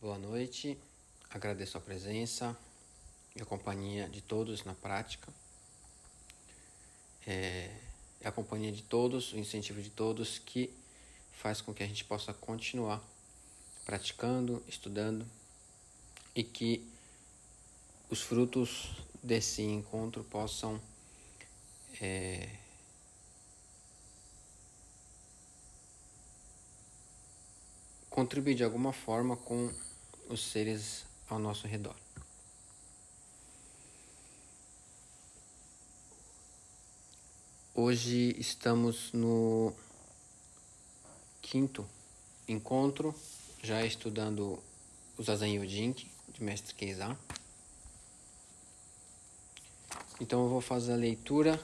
Boa noite, agradeço a presença e a companhia de todos na prática. É a companhia de todos, o incentivo de todos que faz com que a gente possa continuar praticando, estudando e que os frutos desse encontro possam contribuir de alguma forma com os seres ao nosso redor. Hoje estamos no 5º encontro, já estudando o Zazen Yojinki, de Mestre Keizan. Então eu vou fazer a leitura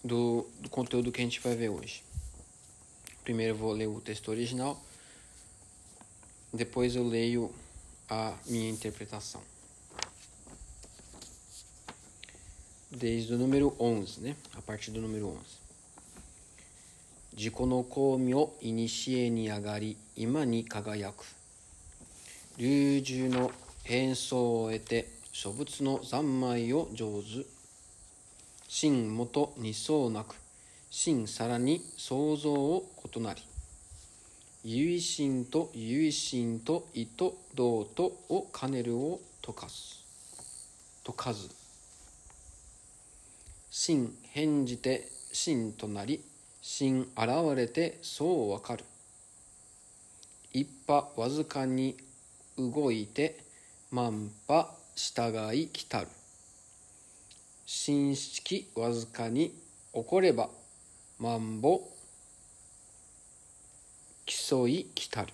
do conteúdo que a gente vai ver hoje. Primeiro eu vou ler o texto original, depois eu leio a minha interpretação. Desde o número 11, né? A partir do número 11. Jiko no koumyo inishie ni agari ima ni kagayaku. Ryūju no hensō o ete shōbutsu no zanmai o jōzu. Shin moto ni sō naku. Shin sara ni souzō o kotonari. Yuishin to ito dō to o kaneru o tokazu. Shin henjite shin to nari, shin arawarete sou wakaru. Ippa wazuka ni ugoite, manpa shitagai kitaru. Shin shiki wazuka ni okoreba, manbo kisoi kitaru.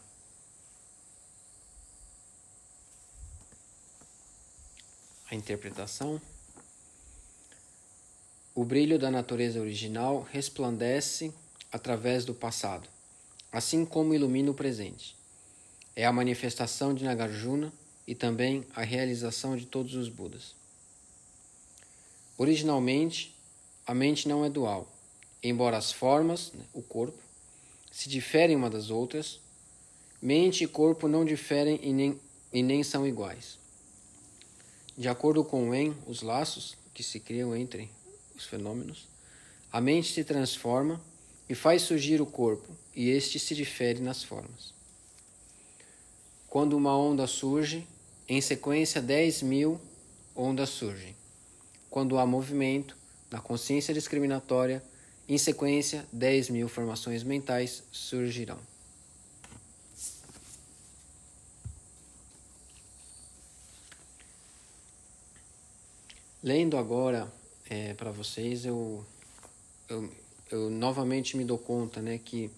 A interpretação. O brilho da natureza original resplandece através do passado, assim como ilumina o presente. É a manifestação de Nagarjuna e também a realização de todos os Budas. Originalmente, a mente não é dual, embora as formas, o corpo, se diferem uma das outras, mente e corpo não diferem e nem são iguais. De acordo com Wen, os laços que se criam entre os fenômenos, a mente se transforma e faz surgir o corpo, e este se difere nas formas. Quando uma onda surge, em sequência 10.000 ondas surgem. Quando há movimento, na consciência discriminatória, em sequência 10.000 formações mentais surgirão. Lendo agora para vocês, eu novamente me dou conta, né, que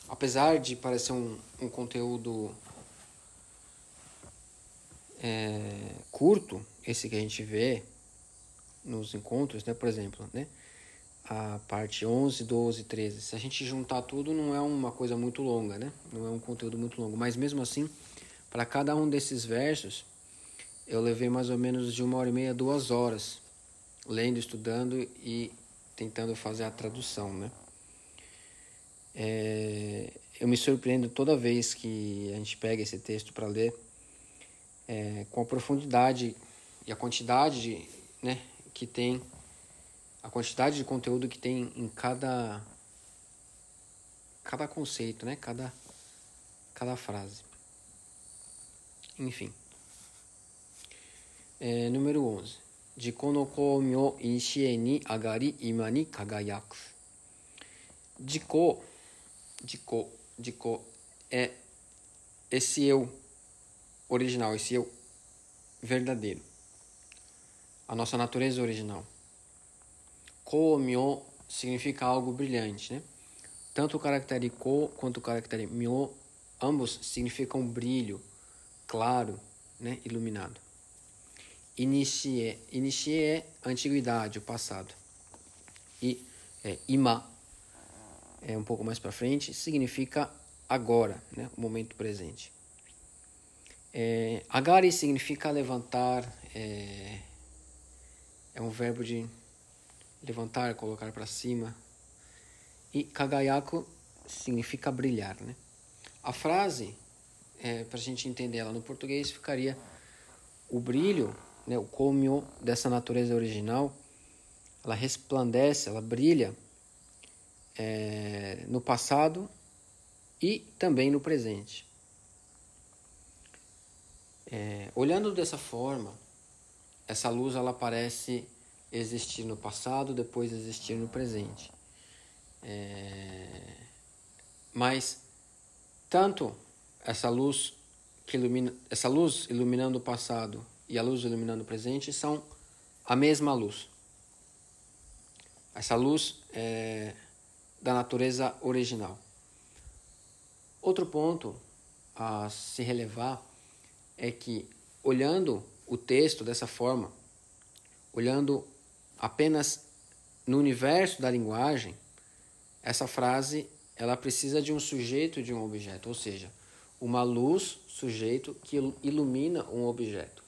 apesar de parecer um conteúdo curto, esse que a gente vê nos encontros, né, por exemplo, né, a parte 11, 12, 13, se a gente juntar tudo não é uma coisa muito longa, né, não é um conteúdo muito longo, mas mesmo assim, para cada um desses versos, eu levei mais ou menos de 1h30 a 2 horas, lendo, estudando e tentando fazer a tradução, né. Eu me surpreendo toda vez que a gente pega esse texto para ler, com a profundidade e a quantidade né, que tem, a quantidade de conteúdo que tem em cada conceito, né, cada frase. Enfim. Número 11. Jiko no koumyo inishie ni agari ima ni kagayaku. Jiko é esse eu original, esse eu verdadeiro. A nossa natureza original. Koumyo significa algo brilhante, né? Tanto o caractere ko quanto o caractere myo, ambos significam brilho, claro, né? Iluminado. Inishie é antiguidade, o passado. E ima, um pouco mais para frente, significa agora, né? O momento presente. Agari significa levantar, é um verbo de levantar, colocar para cima. E kagayaku significa brilhar, né? A frase, para a gente entender ela no português, ficaria: o brilho, né, o komyo dessa natureza original, ela resplandece, ela brilha no passado e também no presente. Olhando dessa forma, essa luz ela parece existir no passado, depois existir no presente. Mas tanto essa luz iluminando o passado e a luz iluminando o presente são a mesma luz. Essa luz é da natureza original. Outro ponto a se relevar é que, olhando o texto dessa forma, olhando apenas no universo da linguagem, essa frase ela precisa de um sujeito e de um objeto, ou seja, uma luz, sujeito, que ilumina um objeto,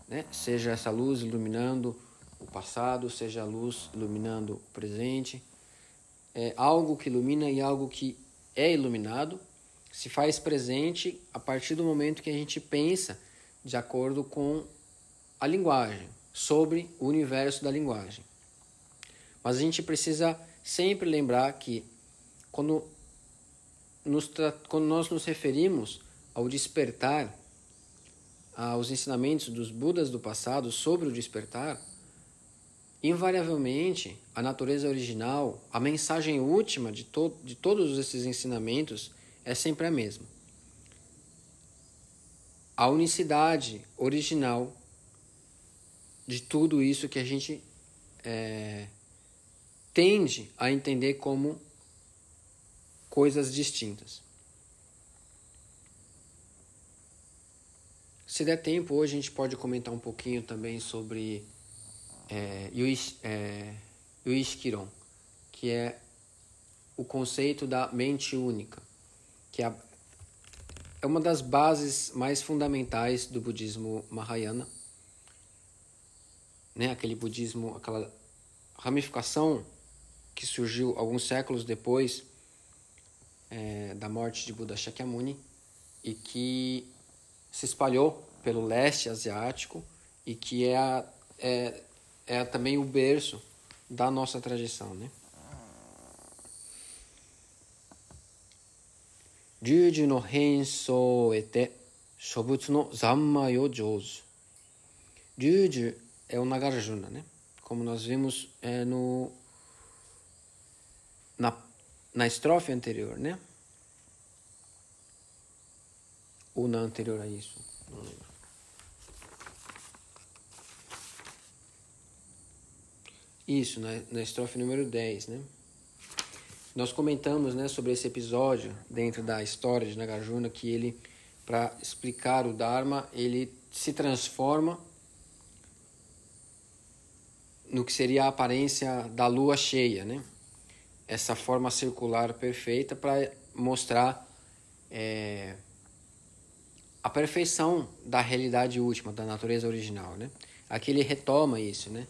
né? Seja essa luz iluminando o passado, seja a luz iluminando o presente. Algo que ilumina e algo que é iluminado se faz presente a partir do momento que a gente pensa de acordo com a linguagem, sobre o universo da linguagem. Mas a gente precisa sempre lembrar que quando nós nos referimos ao despertar, aos ensinamentos dos Budas do passado sobre o despertar, invariavelmente a natureza original, a mensagem última de todos esses ensinamentos é sempre a mesma. A unicidade original de tudo isso que a gente tende a entender como coisas distintas. Se der tempo, hoje a gente pode comentar um pouquinho também sobre Yuishikiron, que é o conceito da mente única, que é uma das bases mais fundamentais do budismo Mahayana, né? Aquele budismo, aquela ramificação que surgiu alguns séculos depois da morte de Buda Shakyamuni e que se espalhou pelo leste asiático e que é também o berço da nossa tradição, né? Ryuji no hensou ete shobutsu no zammai o jouzu. Ryuji é o Nagarjuna, né? Como nós vimos na estrofe anterior, né? Ou na anterior a isso, não lembro. Isso, na estrofe número 10, né? Nós comentamos, né, sobre esse episódio dentro da história de Nagarjuna, que ele, para explicar o Dharma, ele se transforma no que seria a aparência da lua cheia, né? Essa forma circular perfeita para mostrar a perfeição da realidade última, da natureza original, né? Aqui ele retoma isso, né?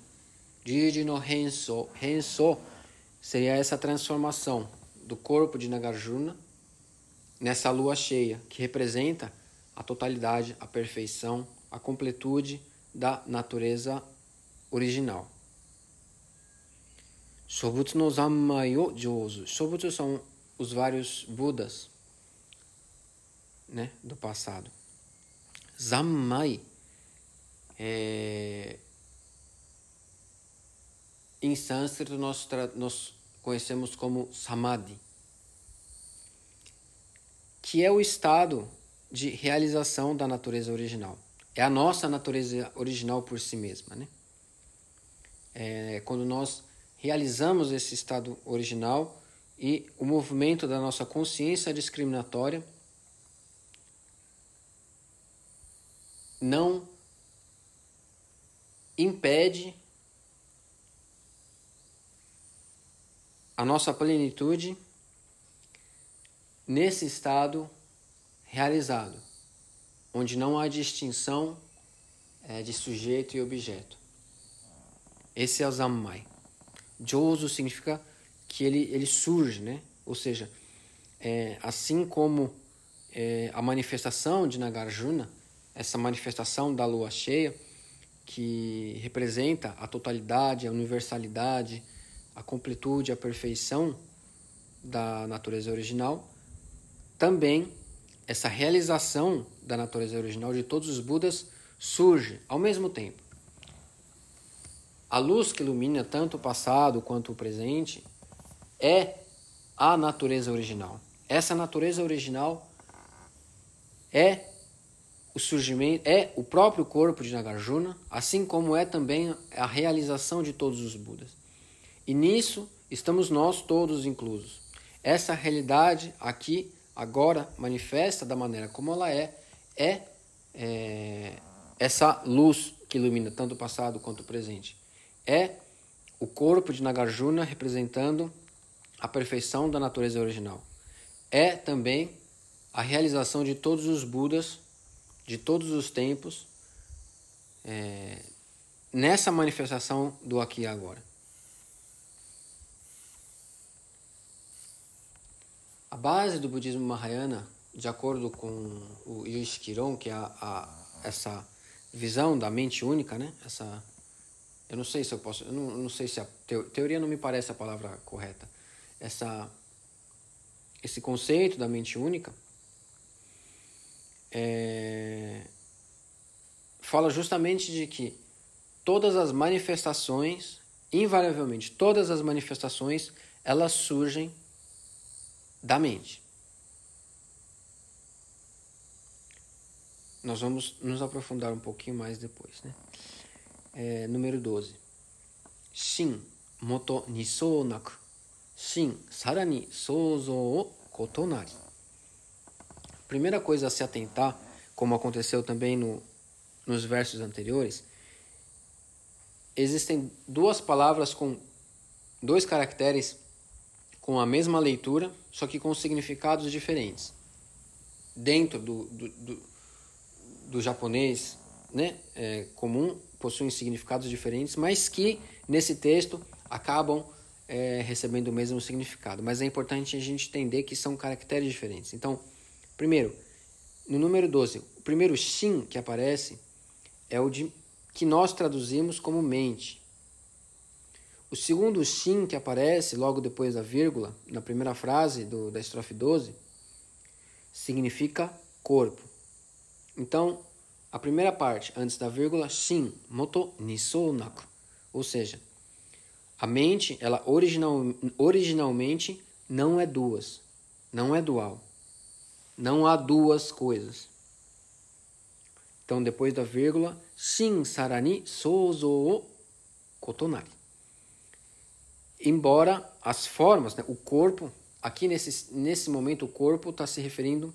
Jiji no Henso. Henso seria essa transformação do corpo de Nagarjuna nessa lua cheia, que representa a totalidade, a perfeição, a completude da natureza original. Shobutsu no zammai o jouzu. Shobutsu são os vários Budas, né, do passado. Zammai em sânscrito nós conhecemos como Samadhi, que é o estado de realização da natureza original. É a nossa natureza original por si mesma, né? Quando nós realizamos esse estado original e o movimento da nossa consciência discriminatória não impede a nossa plenitude nesse estado realizado, onde não há distinção de sujeito e objeto. Esse é o Zammai. Joso significa que ele surge, né? Ou seja, assim como a manifestação de Nagarjuna, essa manifestação da lua cheia, que representa a totalidade, a universalidade, a completude, a perfeição da natureza original, também essa realização da natureza original de todos os Budas surge ao mesmo tempo. A luz que ilumina tanto o passado quanto o presente é a natureza original. Essa natureza original é o surgimento, é o próprio corpo de Nagarjuna, assim como é também a realização de todos os Budas. E nisso estamos nós todos inclusos. Essa realidade aqui, agora, manifesta da maneira como ela é essa luz que ilumina tanto o passado quanto o presente. É o corpo de Nagarjuna representando a perfeição da natureza original. É também a realização de todos os Budas, de todos os tempos, nessa manifestação do aqui e agora. A base do budismo Mahayana, de acordo com o Yuichi Kiron, que é essa visão da mente única, né? Eu não sei se eu posso, eu não sei se a teoria não me parece a palavra correta. Esse conceito da mente única fala justamente de que todas as manifestações, invariavelmente, todas as manifestações, elas surgem da mente. Nós vamos nos aprofundar um pouquinho mais depois, né? Número 12. Shin moto niso naku. Shin sarani souzo o kotonari. Primeira coisa a se atentar, como aconteceu também nos versos anteriores, existem duas palavras com dois caracteres com a mesma leitura, só que com significados diferentes. Dentro do japonês, né, comum, possuem significados diferentes, mas que nesse texto acabam recebendo o mesmo significado. Mas é importante a gente entender que são caracteres diferentes. Então, primeiro, no número 12, o primeiro shin que aparece é o que nós traduzimos como mente. O segundo shin que aparece logo depois da vírgula, na primeira frase da estrofe 12, significa corpo. Então, a primeira parte, antes da vírgula, shin moto niso naku. Ou seja, a mente, ela originalmente não é duas, não é dual. Não há duas coisas. Então, depois da vírgula, shin sarani souzo o kotonari. Embora as formas, né, o corpo, aqui nesse momento o corpo está se referindo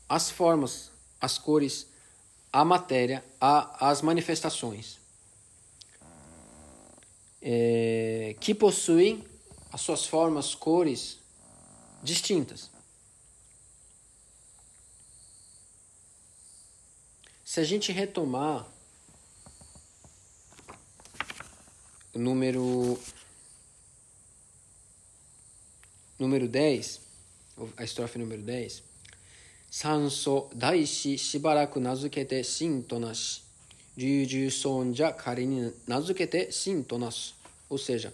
às formas, às cores, à matéria, às manifestações, que possuem as suas formas, cores distintas. Se a gente retomar o número 10, a estrofe número 10, Sanso daishi shibaraku nazukete shin to nashi, Ryuju sonja kari ni nazukete shin to nashi. Ou seja,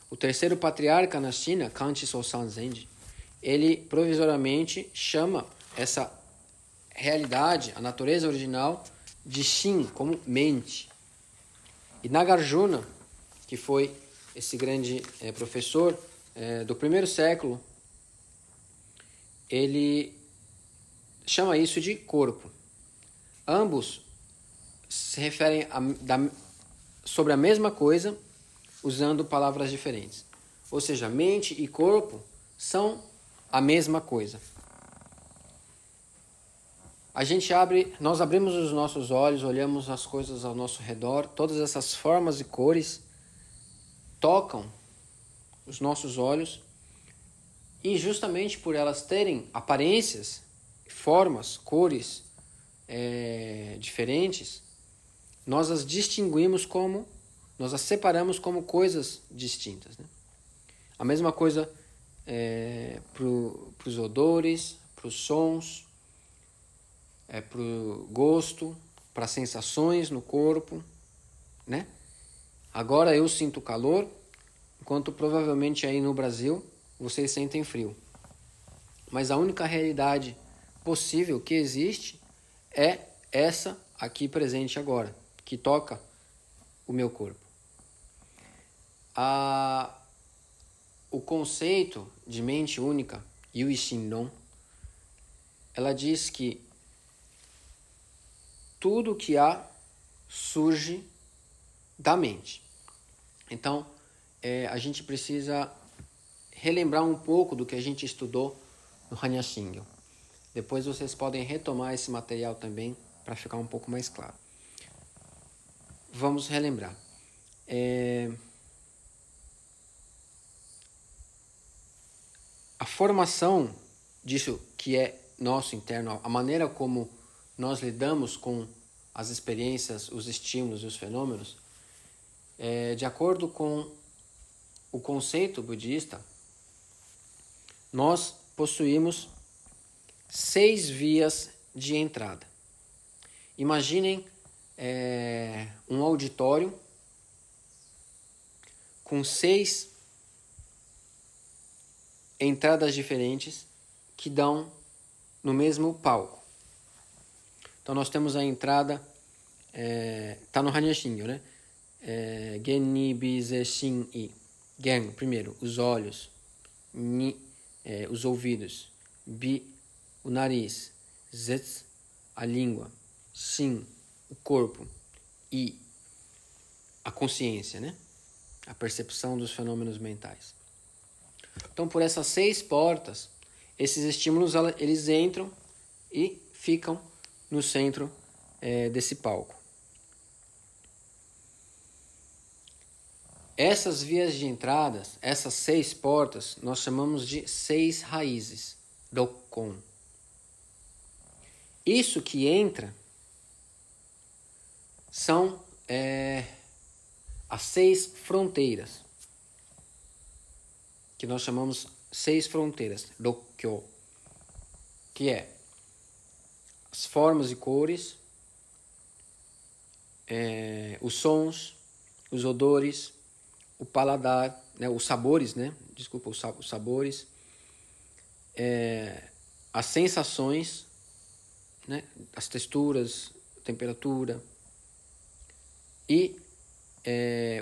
o terceiro patriarca na China, Kanchi Sosan Zenji, ele provisoriamente chama essa realidade, a natureza original, de Shin, como mente. E Nagarjuna, que foi esse grande professor do primeiro século, ele chama isso de corpo. Ambos se referem sobre a mesma coisa, usando palavras diferentes. Ou seja, mente e corpo são a mesma coisa. Nós abrimos os nossos olhos, olhamos as coisas ao nosso redor, todas essas formas e cores tocam os nossos olhos, e justamente por elas terem aparências, formas, cores diferentes, nós as distinguimos como nós as separamos como coisas distintas, né? A mesma coisa para os odores, para os sons, para o gosto, para as sensações no corpo, né? Agora eu sinto calor, enquanto provavelmente aí no Brasil vocês sentem frio. Mas a única realidade possível que existe é essa aqui presente agora, que toca o meu corpo. O conceito de mente única, Yui Shin-non, ela diz que tudo que há surge da mente. Então, a gente precisa relembrar um pouco do que a gente estudou no Hanya Shingyo. Depois vocês podem retomar esse material também para ficar um pouco mais claro. Vamos relembrar. A formação disso que é nosso interno, a maneira como nós lidamos com as experiências, os estímulos e os fenômenos, de acordo com o conceito budista, nós possuímos 6 vias de entrada. Imaginem um auditório com 6 entradas diferentes que dão no mesmo palco. Então nós temos a entrada, está no Hanya Shingyo, né? Gen, ni, bi, ze, shin, i. Gen, primeiro, os olhos. Ni, os ouvidos. Bi, o nariz. Zetsu, a língua. Shin, o corpo. I, a consciência, né? A percepção dos fenômenos mentais. Então, por essas 6 portas, esses estímulos eles entram e ficam no centro desse palco. Essas vias de entradas, essas 6 portas, nós chamamos de 6 raízes, Rokkon. Isso que entra são as 6 fronteiras, que nós chamamos 6 fronteiras, Rokkyo, que é as formas e cores, os sons, os odores, o paladar, né, os sabores, né? Desculpa, os sabores, as sensações, né, as texturas, temperatura e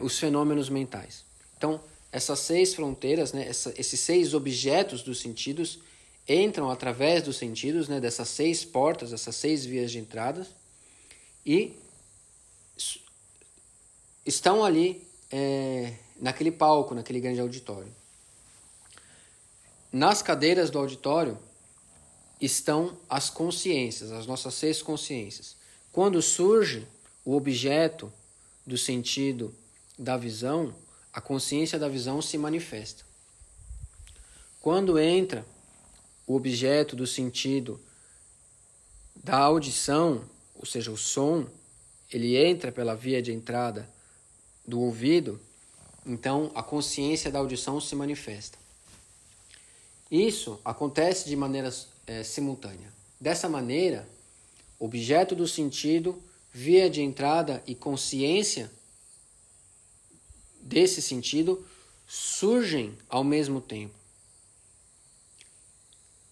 os fenômenos mentais. Então, essas 6 fronteiras, né, esses 6 objetos dos sentidos entram através dos sentidos, né, dessas 6 portas, essas 6 vias de entrada, e estão ali naquele palco, naquele grande auditório. Nas cadeiras do auditório estão as consciências, as nossas 6 consciências. Quando surge o objeto do sentido da visão, a consciência da visão se manifesta. Quando entra o objeto do sentido da audição, ou seja, o som, ele entra pela via de entrada do ouvido, então a consciência da audição se manifesta. Isso acontece de maneira simultânea. Dessa maneira, objeto do sentido, via de entrada e consciência desse sentido surgem ao mesmo tempo.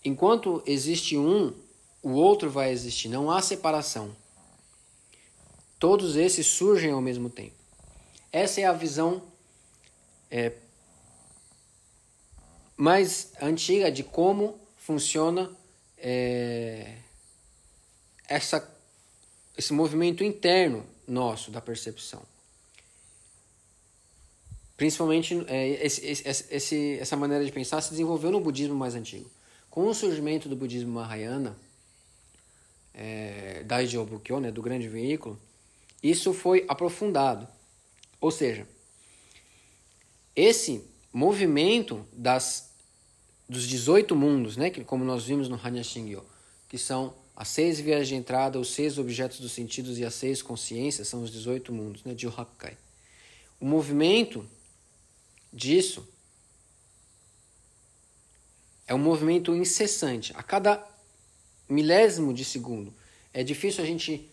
Enquanto existe um, o outro vai existir. Não há separação. Todos esses surgem ao mesmo tempo. Essa é a visão mais antiga de como funciona esse movimento interno nosso da percepção. Principalmente essa maneira de pensar se desenvolveu no budismo mais antigo. Com o surgimento do budismo Mahayana, Daijō Bukkyo, né, do grande veículo, isso foi aprofundado. Ou seja, esse movimento dos 18 mundos, né, que, como nós vimos no Hanya Shingyo, que são as 6 vias de entrada, os 6 objetos dos sentidos e as 6 consciências, são os 18 mundos, né, Juhakkai. o movimento disso é um movimento incessante. A cada milésimo de segundo. É difícil a gente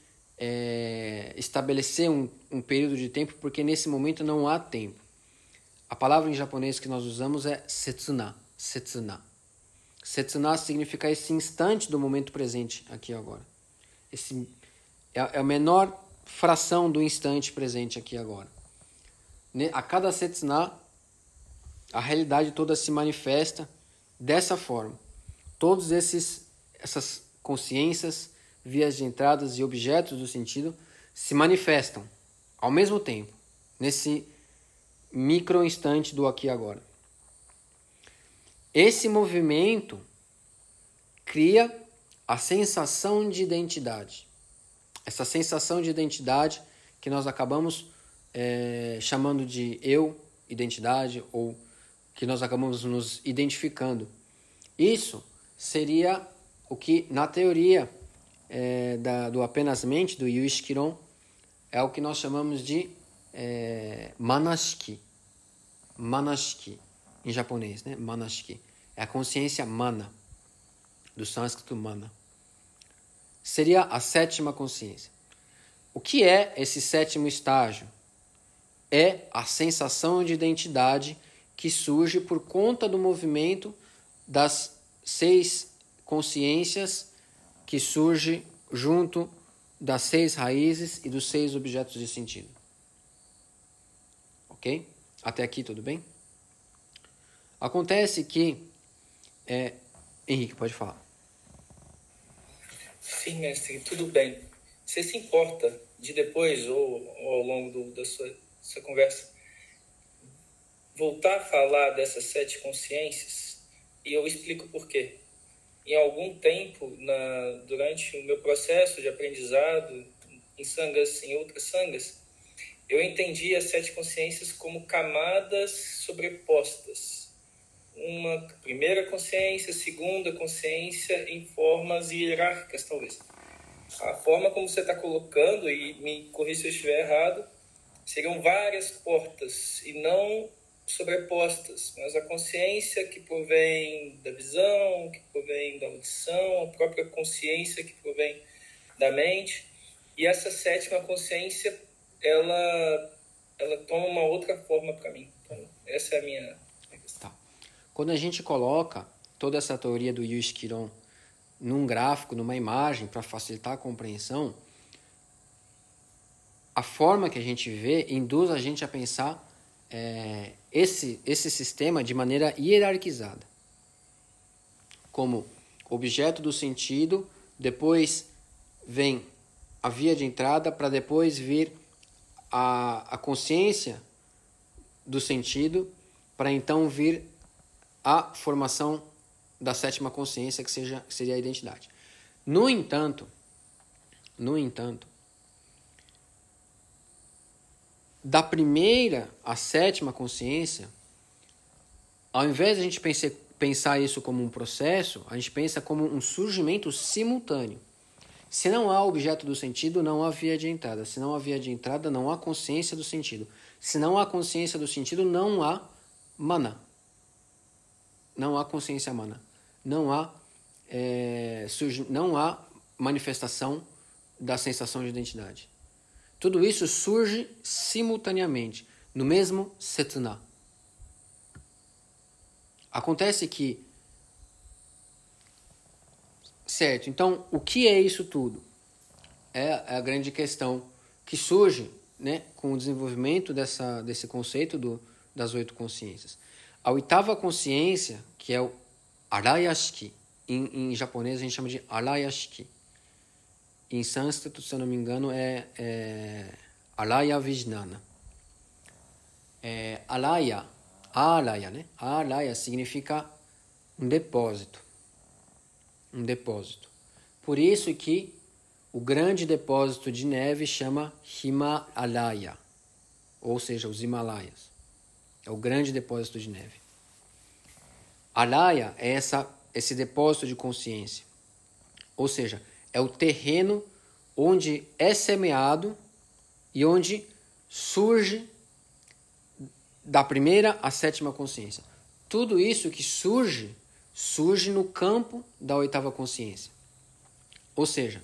estabelecer um período de tempo, porque nesse momento não há tempo. A palavra em japonês que nós usamos é setsuna. Setsuna. Setsuna significa esse instante do momento presente, aqui e agora. Esse é a menor fração do instante presente aqui e agora. A cada setsuna, a realidade toda se manifesta dessa forma. Todas essas consciências, vias de entradas e objetos do sentido se manifestam ao mesmo tempo, nesse micro instante do aqui e agora. Esse movimento cria a sensação de identidade. Essa sensação de identidade que nós acabamos chamando de eu, identidade, ou que nós acabamos nos identificando. Isso seria o que, na teoria do apenas mente, do Yuishikiron, é o que nós chamamos de manashiki. Manashiki, em japonês, né? Manashiki. É a consciência mana, do sânscrito mana. Seria a sétima consciência. O que é esse sétimo estágio? É a sensação de identidade que surge por conta do movimento das 6 consciências que surge junto das 6 raízes e dos 6 objetos de sentido. Ok? Até aqui tudo bem? Acontece que... Henrique, pode falar. Sim, mestre, tudo bem. Você se importa de depois, ou ao longo da sua conversa, voltar a falar dessas 7 consciências? E eu explico por quê. Em algum tempo, durante o meu processo de aprendizado em sangas, em outras sangas, eu entendi as 7 consciências como camadas sobrepostas. Uma primeira consciência, segunda consciência, em formas hierárquicas, talvez. A forma como você está colocando, e me corrija se eu estiver errado, seriam várias portas e não sobrepostas, mas a consciência que provém da visão, que provém da audição, a própria consciência que provém da mente. E essa sétima consciência, ela toma uma outra forma para mim. Então, essa é a minha questão. Tá. Quando a gente coloca toda essa teoria do Yuishikiron num gráfico, numa imagem, para facilitar a compreensão, a forma que a gente vê induz a gente a pensar esse sistema de maneira hierarquizada. Como objeto do sentido, depois vem a via de entrada, para depois vir a consciência do sentido, para então vir a formação da sétima consciência, que seria a identidade. No entanto, da primeira à sétima consciência, ao invés de a gente pensar isso como um processo, a gente pensa como um surgimento simultâneo. Se não há objeto do sentido, não há via de entrada. Se não há via de entrada, não há consciência do sentido. Se não há consciência do sentido, não há mana. Não há consciência mana. Não há manifestação da sensação de identidade. Tudo isso surge simultaneamente, no mesmo setuna. Acontece que... Certo, então, o que é isso tudo? É a grande questão que surge, né, com o desenvolvimento desse conceito das 8 consciências. A 8ª consciência, que é o Arayashiki, em japonês a gente chama de Arayashiki. Em sânscrito, se eu não me engano, é Alaya Vijnana. Alaya, né? Alaya significa um depósito. Um depósito. Por isso que o grande depósito de neve chama Himalaya, ou seja, os Himalaias. É o grande depósito de neve. Alaya é esse depósito de consciência. Ou seja, é o terreno onde é semeado e onde surge da primeira à sétima consciência. Tudo isso que surge no campo da oitava consciência. Ou seja,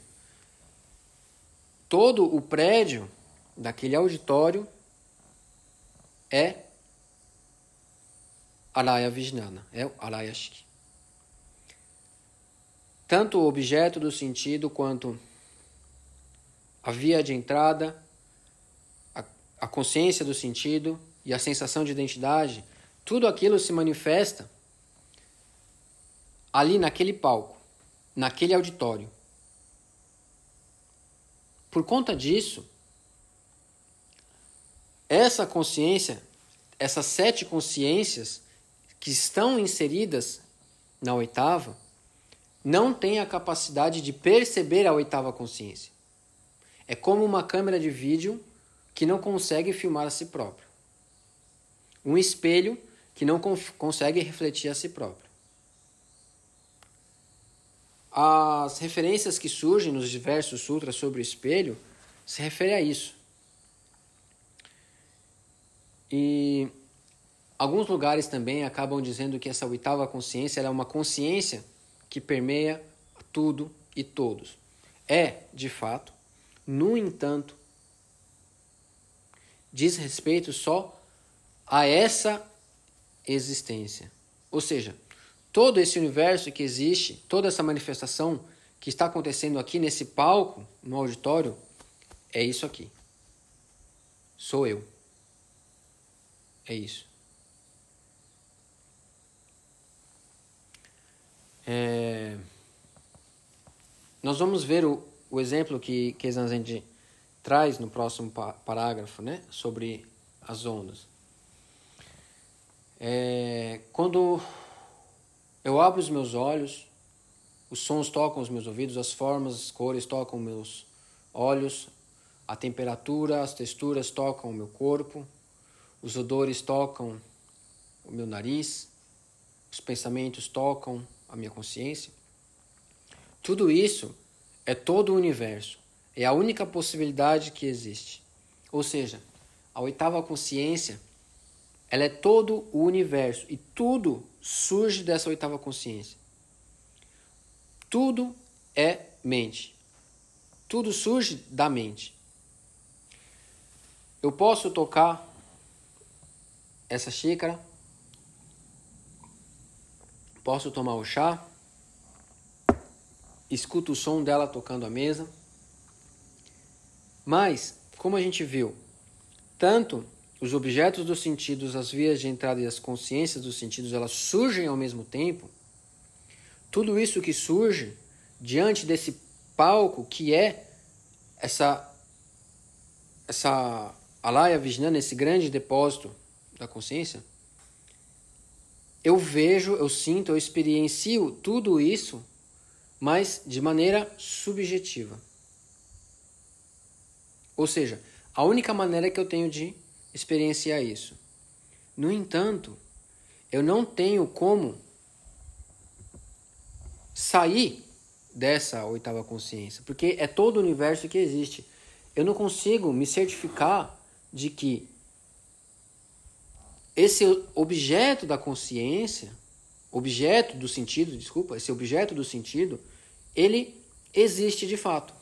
todo o prédio daquele auditório é Alaya Vijnana, é o Alaya Shikti. Tanto o objeto do sentido quanto a via de entrada, a consciência do sentido e a sensação de identidade, tudo aquilo se manifesta ali naquele palco, naquele auditório. Por conta disso, essa consciência, essas 7 consciências que estão inseridas na oitava, não têm a capacidade de perceber a oitava consciência. É como uma câmera de vídeo que não consegue filmar a si próprio. Um espelho que não consegue refletir a si próprio. As referências que surgem nos diversos sutras sobre o espelho se referem a isso. E alguns lugares também acabam dizendo que essa oitava consciência ela é uma consciência que permeia tudo e todos. É, de fato, no entanto, diz respeito só a essa existência. Ou seja, todo esse universo que existe, toda essa manifestação que está acontecendo aqui nesse palco, no auditório, é isso aqui. Sou eu. É isso. Nós vamos ver o exemplo que Zanzendi traz no próximo parágrafo, né, sobre as ondas. Quando eu abro os meus olhos, os sons tocam os meus ouvidos, as formas, as cores tocam meus olhos, a temperatura, as texturas tocam o meu corpo, os odores tocam o meu nariz, os pensamentos tocam a minha consciência. Tudo isso é todo o universo. É a única possibilidade que existe. Ou seja, a oitava consciência, ela é todo o universo. E tudo surge dessa oitava consciência. Tudo é mente. Tudo surge da mente. Eu posso tocar essa xícara. Posso tomar o chá. Escuto o som dela tocando a mesa. Mas, como a gente viu, tanto os objetos dos sentidos, as vias de entrada e as consciências dos sentidos, elas surgem ao mesmo tempo. Tudo isso que surge diante desse palco que é essa Alaya Vijnana, esse grande depósito da consciência, eu vejo, eu sinto, eu experiencio tudo isso, mas de maneira subjetiva. Ou seja, a única maneira que eu tenho de experienciar isso. No entanto, eu não tenho como sair dessa oitava consciência, porque é todo o universo que existe. Eu não consigo me certificar de que esse objeto da consciência, objeto do sentido, esse objeto do sentido, ele existe de fato.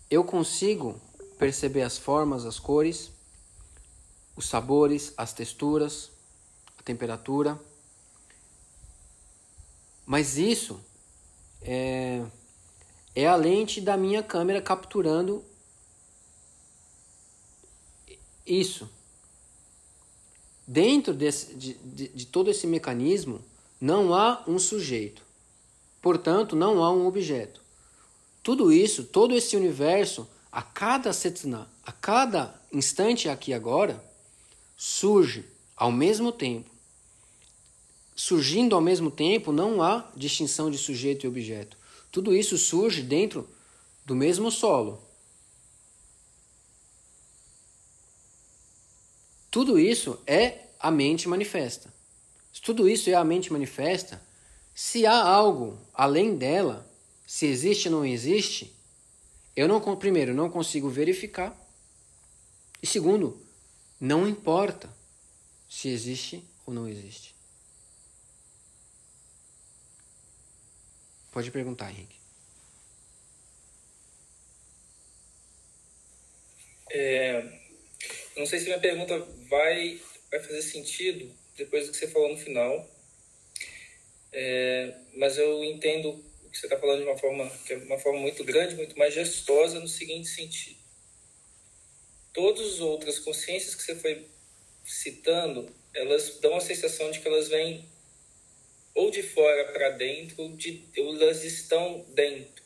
Eu consigo perceber as formas, as cores, os sabores, as texturas, a temperatura. Mas isso é a lente da minha câmera capturando isso. Dentro de todo esse mecanismo, não há um sujeito. Portanto, não há um objeto. Tudo isso, todo esse universo, a cada setna, a cada instante aqui agora, surge ao mesmo tempo. Surgindo ao mesmo tempo, não há distinção de sujeito e objeto. Tudo isso surge dentro do mesmo solo. Tudo isso é a mente manifesta. Se tudo isso é a mente manifesta, se há algo além dela, se existe ou não existe, primeiro, não consigo verificar. E segundo, não importa se existe ou não existe. Pode perguntar, Henrique. Não sei se minha pergunta vai fazer sentido depois do que você falou no final, mas eu entendo o que você está falando de uma forma que é uma forma muito grande, muito majestosa, no seguinte sentido. Todas as outras consciências que você foi citando, elas dão a sensação de que elas vêm ou de fora para dentro, ou elas estão dentro.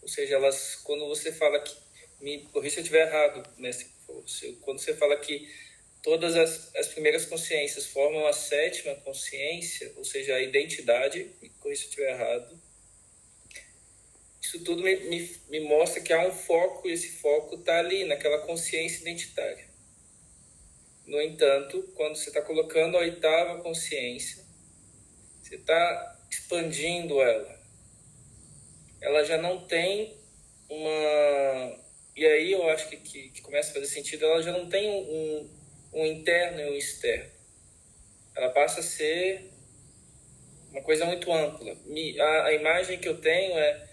Ou seja, elas, quando você fala que, me corrija se eu estiver errado, mestre, quando você fala que todas as primeiras consciências formam a sétima consciência, ou seja, a identidade, me corrija se eu estiver errado, isso tudo me mostra que há um foco, e esse foco está ali, naquela consciência identitária. No entanto, quando você está colocando a oitava consciência, você está expandindo ela. Ela já não tem uma... E aí eu acho que começa a fazer sentido. Ela já não tem um interno e um externo. Ela passa a ser uma coisa muito ampla. A imagem que eu tenho é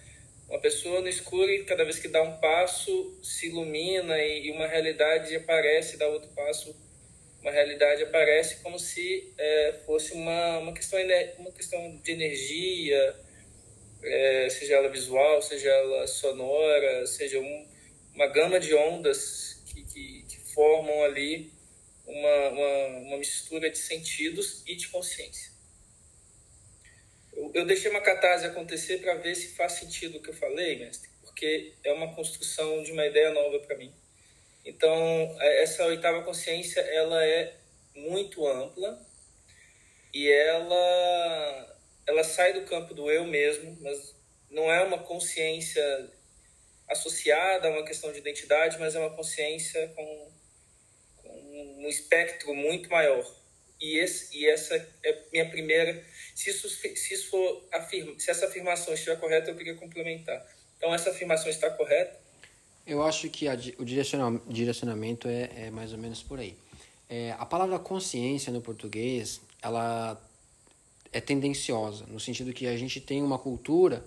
uma pessoa no escuro e cada vez que dá um passo se ilumina e uma realidade aparece, dá outro passo, uma realidade aparece como se fosse uma questão de energia, seja ela visual, seja ela sonora, seja uma gama de ondas que formam ali uma mistura de sentidos e de consciência. Eu deixei uma catarse acontecer para ver se faz sentido o que eu falei, mestre, porque é uma construção de uma ideia nova para mim. Então, essa oitava consciência, ela é muito ampla e ela sai do campo do eu mesmo, mas não é uma consciência associada a uma questão de identidade, mas é uma consciência com um espectro muito maior. E essa é minha primeira... Se essa afirmação estiver correta, eu queria complementar. Então, essa afirmação está correta? Eu acho que o direcionamento é mais ou menos por aí. A palavra consciência no português, ela é tendenciosa, no sentido que a gente tem uma cultura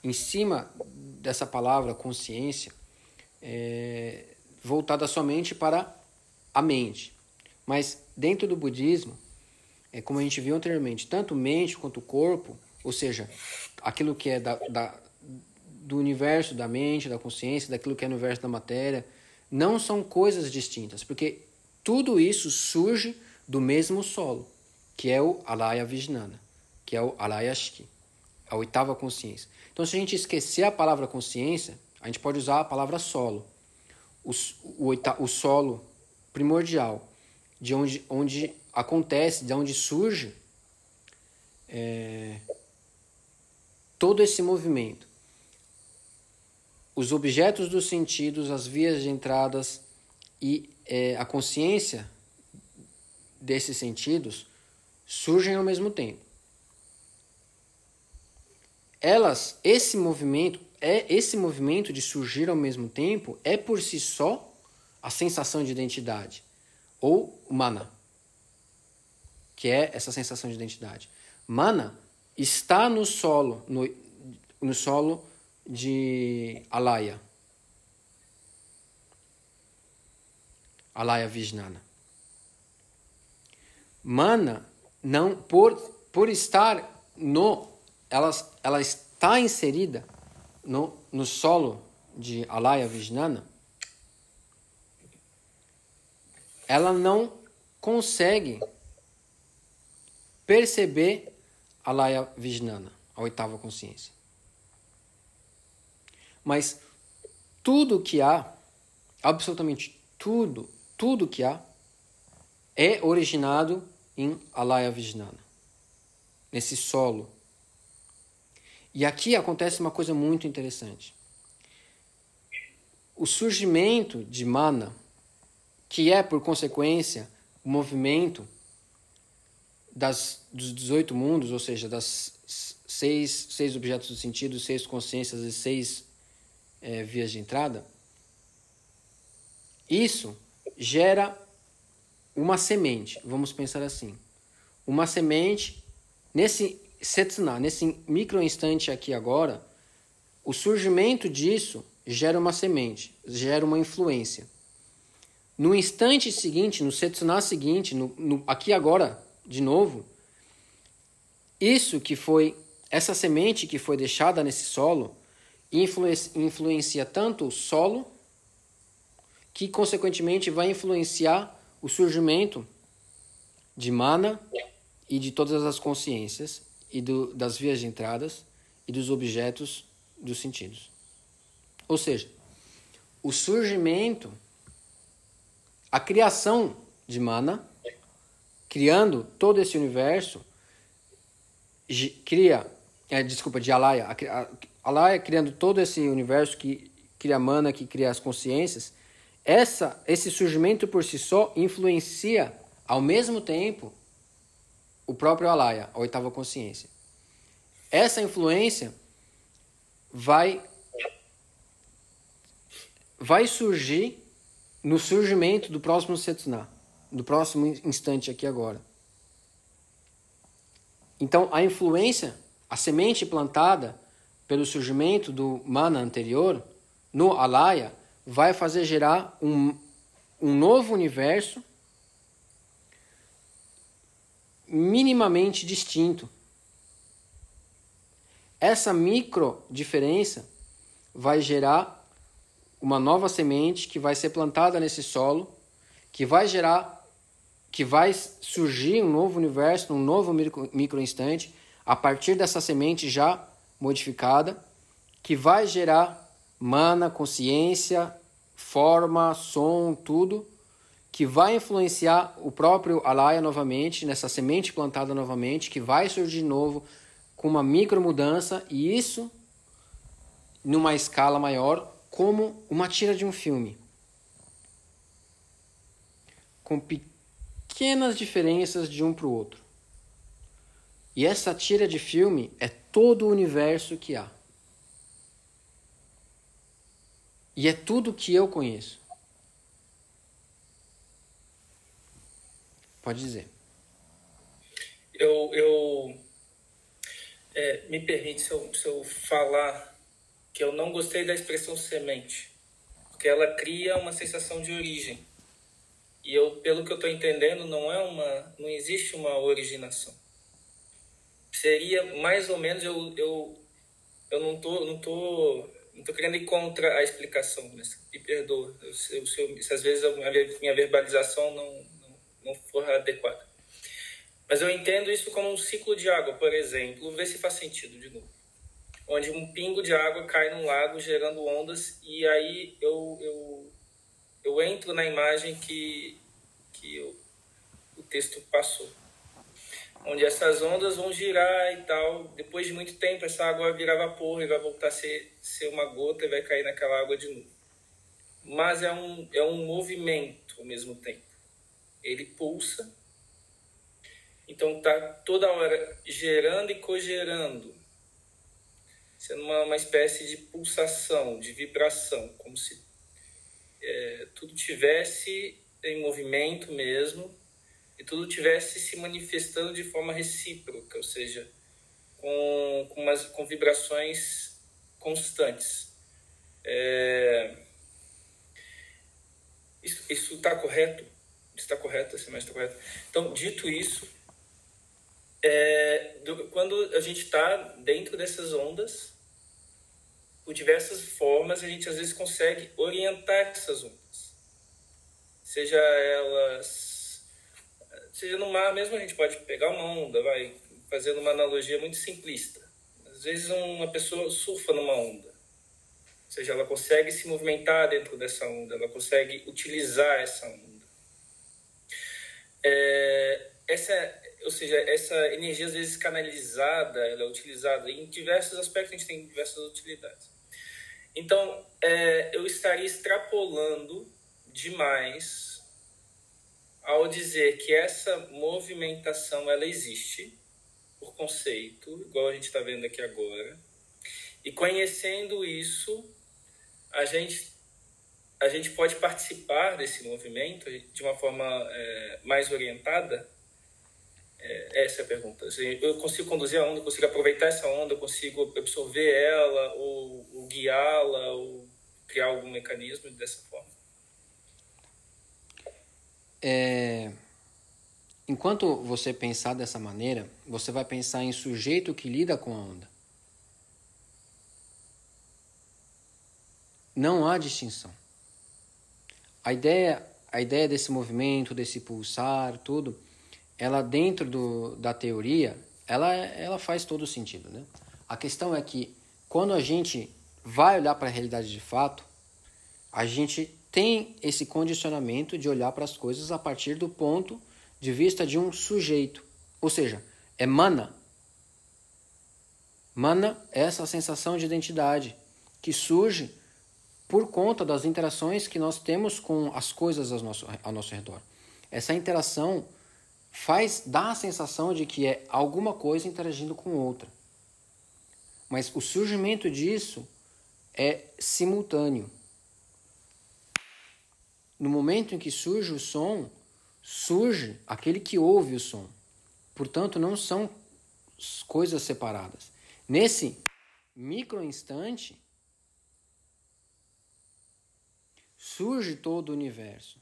em cima dessa palavra consciência voltada somente para a mente. Mas dentro do budismo, como a gente viu anteriormente, tanto mente quanto corpo, ou seja, aquilo que é do universo da mente, da consciência, daquilo que é no universo da matéria, não são coisas distintas, porque tudo isso surge do mesmo solo, que é o Alaya Vijnana, que é o Alaya Shiki, a oitava consciência. Então, se a gente esquecer a palavra consciência, a gente pode usar a palavra solo, o solo primordial, de onde acontece, de onde surge todo esse movimento. Os objetos dos sentidos, as vias de entradas e a consciência desses sentidos surgem ao mesmo tempo. Esse movimento de surgir ao mesmo tempo é por si só a sensação de identidade, ou mana, que é essa sensação de identidade. Mana está no solo de Alaya Vijnana. Mana, não, por estar ela está inserida no solo de Alaya Vijnana, ela não consegue perceber Alaya Vijnana, a oitava consciência. Mas tudo que há, absolutamente tudo que há, é originado em Alaya Vijnana, nesse solo. E aqui acontece uma coisa muito interessante. O surgimento de mana, que é, por consequência, o movimento dos 18 mundos, ou seja, das seis objetos do sentido, 6 consciências e 6 vias de entrada, isso gera uma semente, vamos pensar assim. Uma semente, nesse Setsuna, nesse micro instante aqui agora, o surgimento disso gera uma semente, gera uma influência. No instante seguinte, no Setsuna seguinte, aqui agora, de novo, essa semente que foi deixada nesse solo, influencia tanto o solo, que consequentemente vai influenciar o surgimento de mana e de todas as consciências e das vias de entradas e dos objetos dos sentidos. Ou seja, o surgimento, a criação de mana, criando todo esse universo, de Alaya, Alaya criando todo esse universo que cria mana, que cria as consciências, esse surgimento por si só influencia ao mesmo tempo o próprio Alaya, a oitava consciência. Essa influência vai surgir no surgimento do próximo Setsuna, do próximo instante aqui agora. Então, a influência, a semente plantada pelo surgimento do mana anterior no Alaya vai fazer gerar um novo universo minimamente distinto. Essa micro diferença vai gerar uma nova semente que vai ser plantada nesse solo, que vai surgir um novo universo, um novo micro instante, a partir dessa semente já modificada, que vai gerar mana, consciência, forma, som, tudo, que vai influenciar o próprio Alaya novamente, nessa semente plantada novamente, que vai surgir de novo com uma micro mudança, e isso numa escala maior, como uma tira de um filme, com pequenas diferenças de um para o outro. E essa tira de filme é todo o universo que há. E é tudo que eu conheço. Pode dizer. Me permite se eu falar que eu não gostei da expressão semente, porque ela cria uma sensação de origem. E pelo que eu estou entendendo, não existe uma originação. Seria mais ou menos, eu não tô querendo ir contra a explicação, mas me perdoa se às vezes a minha verbalização não for adequada. Mas eu entendo isso como um ciclo de água, por exemplo, vê se faz sentido de novo. Onde um pingo de água cai num lago gerando ondas, e aí eu entro na imagem que o texto passou. Onde essas ondas vão girar e tal, depois de muito tempo essa água vai virar vapor e vai voltar a ser uma gota e vai cair naquela água de novo. Mas é um movimento ao mesmo tempo. Ele pulsa, então está toda hora gerando e cogerando, sendo uma espécie de pulsação, de vibração, como se tudo tivesse em movimento mesmo, e tudo tivesse se manifestando de forma recíproca, ou seja, com vibrações constantes. Isso está correto? Está correto? Essa imagem está correta? Então, dito isso, quando a gente está dentro dessas ondas, por diversas formas, a gente às vezes consegue orientar essas ondas. Seja no mar mesmo, a gente pode pegar uma onda, fazendo uma analogia muito simplista. Às vezes uma pessoa surfa numa onda. Ou seja, ela consegue se movimentar dentro dessa onda, ela consegue utilizar essa onda. Ou seja, essa energia às vezes canalizada, ela é utilizada em diversos aspectos, a gente tem diversas utilidades. Então, eu estaria extrapolando demais ao dizer que essa movimentação ela existe, por conceito, igual a gente está vendo aqui agora, e conhecendo isso, a gente pode participar desse movimento de uma forma mais orientada? Essa é a pergunta. Eu consigo conduzir a onda, eu consigo aproveitar essa onda, eu consigo absorver ela, ou guiá-la, ou criar algum mecanismo dessa forma? Enquanto você pensar dessa maneira, você vai pensar em sujeito que lida com a onda. Não há distinção. A ideia desse movimento, desse pulsar, tudo, ela dentro da teoria, ela faz todo sentido, né? A questão é que quando a gente vai olhar para a realidade de fato, a gente tem esse condicionamento de olhar para as coisas a partir do ponto de vista de um sujeito. Ou seja, é mana. Mana é essa sensação de identidade que surge por conta das interações que nós temos com as coisas ao nosso redor. Essa interação dá a sensação de que é alguma coisa interagindo com outra. Mas o surgimento disso é simultâneo. No momento em que surge o som, surge aquele que ouve o som. Portanto, não são coisas separadas. Nesse microinstante, surge todo o universo.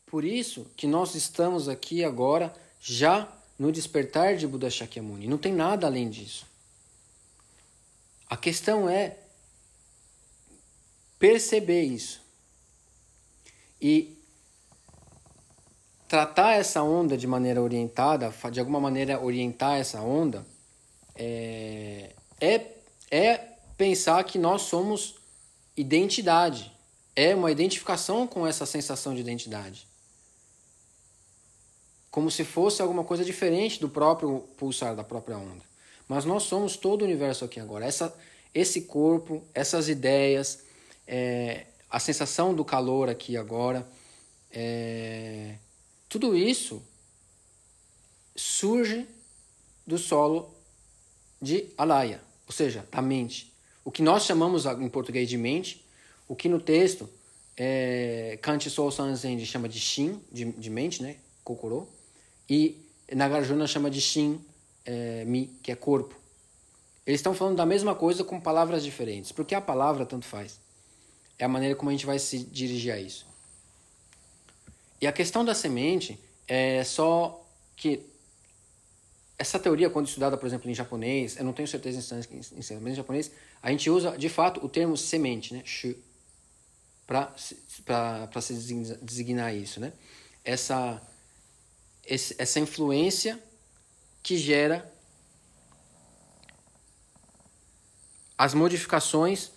Por isso que nós estamos aqui agora, já no despertar de Buda Shakyamuni. Não tem nada além disso. A questão é perceber isso. E tratar essa onda de maneira orientada, de alguma maneira orientar essa onda, é pensar que nós somos identidade. É uma identificação com essa sensação de identidade. Como se fosse alguma coisa diferente do próprio pulsar, da própria onda. Mas nós somos todo o universo aqui agora. Esse corpo, essas ideias, a sensação do calor aqui agora, tudo isso surge do solo de alaya, ou seja, da mente. O que nós chamamos em português de mente, o que no texto Kanchi Sosan Zenji chama de Shin, de mente, né? Kokoro, e Nagarjuna chama de Shin, Mi, que é corpo. Eles estão falando da mesma coisa com palavras diferentes, porque a palavra tanto faz. É a maneira como a gente vai se dirigir a isso. E a questão da semente é só que essa teoria, quando estudada, por exemplo, em japonês, eu não tenho certeza em mas em japonês, a gente usa, de fato, o termo semente, né? Shu, para se designar isso, né? Essa influência que gera as modificações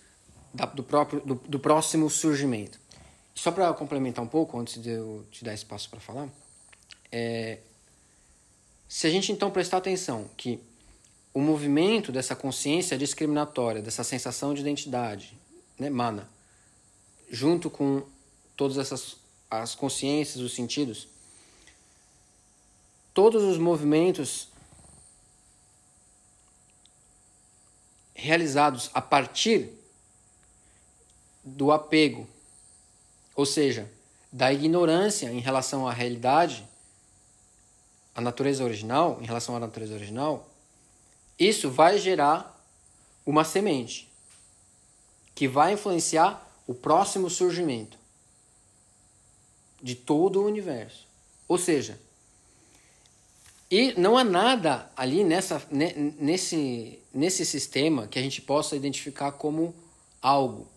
do próximo surgimento. Só para complementar um pouco, antes de eu te dar espaço para falar, se a gente então prestar atenção que o movimento dessa consciência discriminatória, dessa sensação de identidade, né, mana, junto com todas as consciências, os sentidos, todos os movimentos realizados a partir do apego, ou seja, da ignorância em relação à realidade, a natureza original, em relação à natureza original, isso vai gerar uma semente que vai influenciar o próximo surgimento de todo o universo. Ou seja, e não há nada ali nesse sistema que a gente possa identificar como algo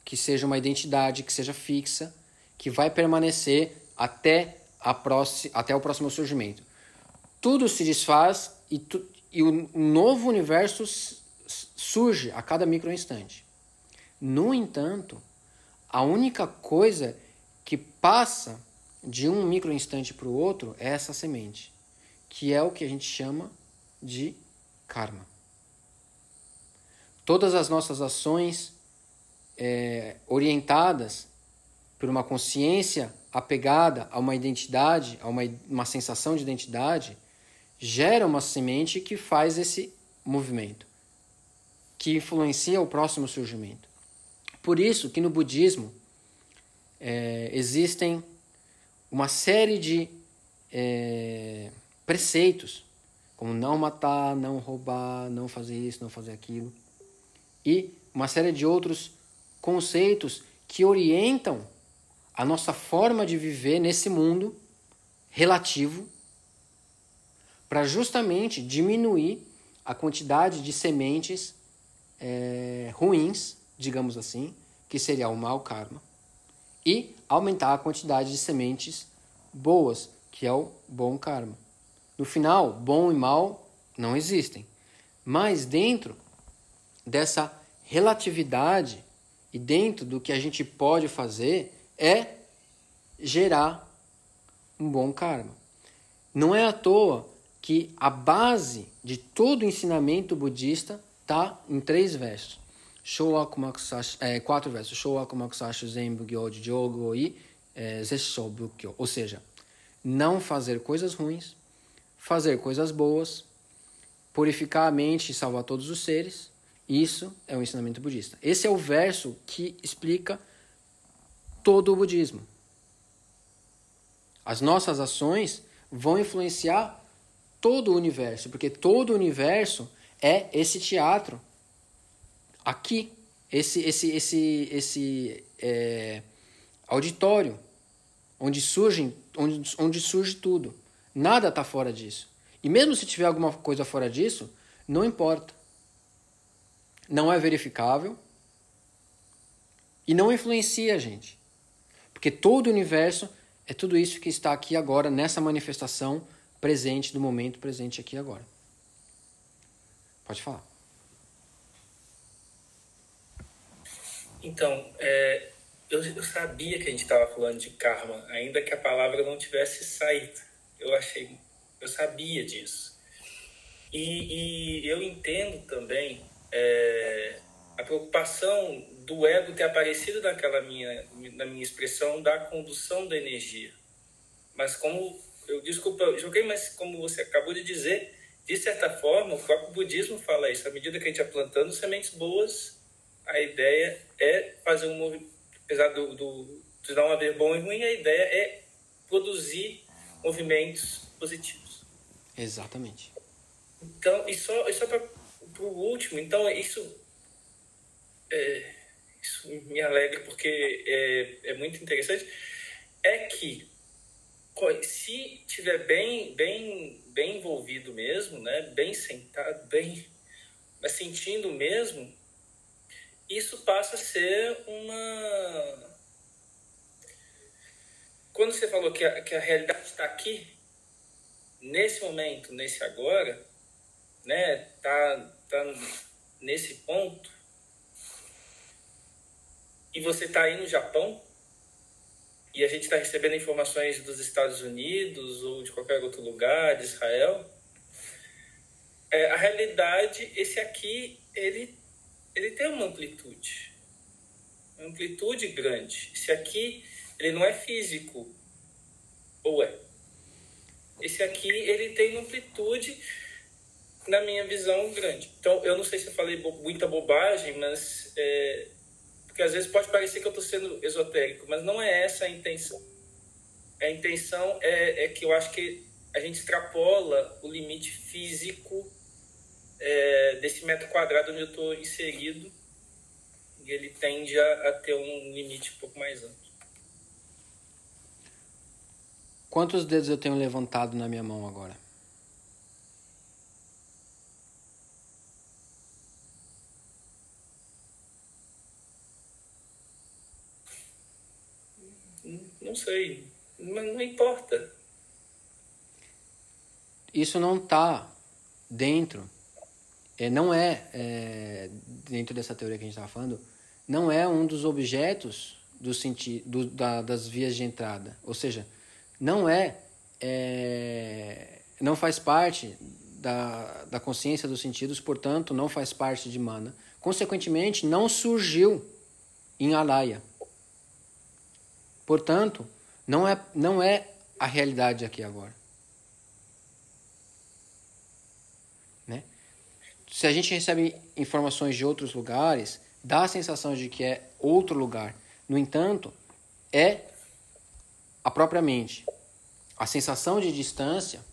que seja uma identidade, que seja fixa, que vai permanecer até o próximo surgimento. Tudo se desfaz e um novo universo surge a cada microinstante. No entanto, a única coisa que passa de um microinstante para o outro é essa semente, que é o que a gente chama de karma. Todas as nossas ações orientadas por uma consciência apegada a uma identidade, a uma sensação de identidade, gera uma semente que faz esse movimento, que influencia o próximo surgimento. Por isso que no budismo existem uma série de preceitos, como não matar, não roubar, não fazer isso, não fazer aquilo, e uma série de outros conceitos que orientam a nossa forma de viver nesse mundo relativo, para justamente diminuir a quantidade de sementes ruins, digamos assim, que seria o mau karma, e aumentar a quantidade de sementes boas, que é o bom karma. No final, bom e mal não existem, mas dentro dessa relatividade e dentro do que a gente pode fazer é gerar um bom karma. Não é à toa que a base de todo o ensinamento budista está em 3 versos. 4 versos. Showakumakusashi Zenbu Gyoji Jogo e Zessho Bukkyo. Ou seja, não fazer coisas ruins, fazer coisas boas, purificar a mente e salvar todos os seres. Isso é o ensinamento budista. Esse é o verso que explica todo o budismo. As nossas ações vão influenciar todo o universo, porque todo o universo é esse teatro aqui, esse auditório, onde surge tudo. Nada está fora disso. E mesmo se tiver alguma coisa fora disso, não importa. Não é verificável e não influencia a gente. Porque todo o universo é tudo isso que está aqui agora, nessa manifestação presente, do momento presente aqui agora. Pode falar. Então, eu sabia que a gente estava falando de karma, ainda que a palavra não tivesse saído. Eu sabia disso. E eu entendo também a preocupação do ego ter aparecido na minha expressão da condução da energia. Mas mas como você acabou de dizer, de certa forma, o próprio budismo fala isso. À medida que a gente vai plantando sementes boas, a ideia é fazer um movimento, apesar de não haver bom e ruim, a ideia é produzir movimentos positivos. Exatamente. Então, e só para o último, então isso me alegra porque é muito interessante, é que se tiver bem envolvido mesmo, né, bem sentado, mas sentindo mesmo, isso passa a ser uma... Quando você falou que a realidade está aqui, nesse momento, nesse agora, né, tá nesse ponto, e você está aí no Japão, e a gente está recebendo informações dos Estados Unidos ou de qualquer outro lugar, de Israel, a realidade, esse aqui, ele tem uma amplitude grande. Esse aqui, ele não é físico, ou é? Esse aqui, ele tem uma amplitude, na minha visão, grande. Então, eu não sei se eu falei muita bobagem, mas... porque às vezes pode parecer que eu estou sendo esotérico, mas não é essa a intenção. A intenção é que eu acho que a gente extrapola o limite físico desse metro quadrado onde eu estou inserido, e ele tende a ter um limite um pouco mais amplo. Quantos dedos eu tenho levantado na minha mão agora? Não sei, mas não importa. Isso não está dentro, dentro dessa teoria que a gente estava falando, não é um dos objetos das vias de entrada. Ou seja, não faz parte da consciência dos sentidos, portanto, não faz parte de mana. Consequentemente, não surgiu em alaya. Portanto, Não é a realidade aqui agora. Né? Se a gente recebe informações de outros lugares, dá a sensação de que é outro lugar. No entanto, é a própria mente. A sensação de distância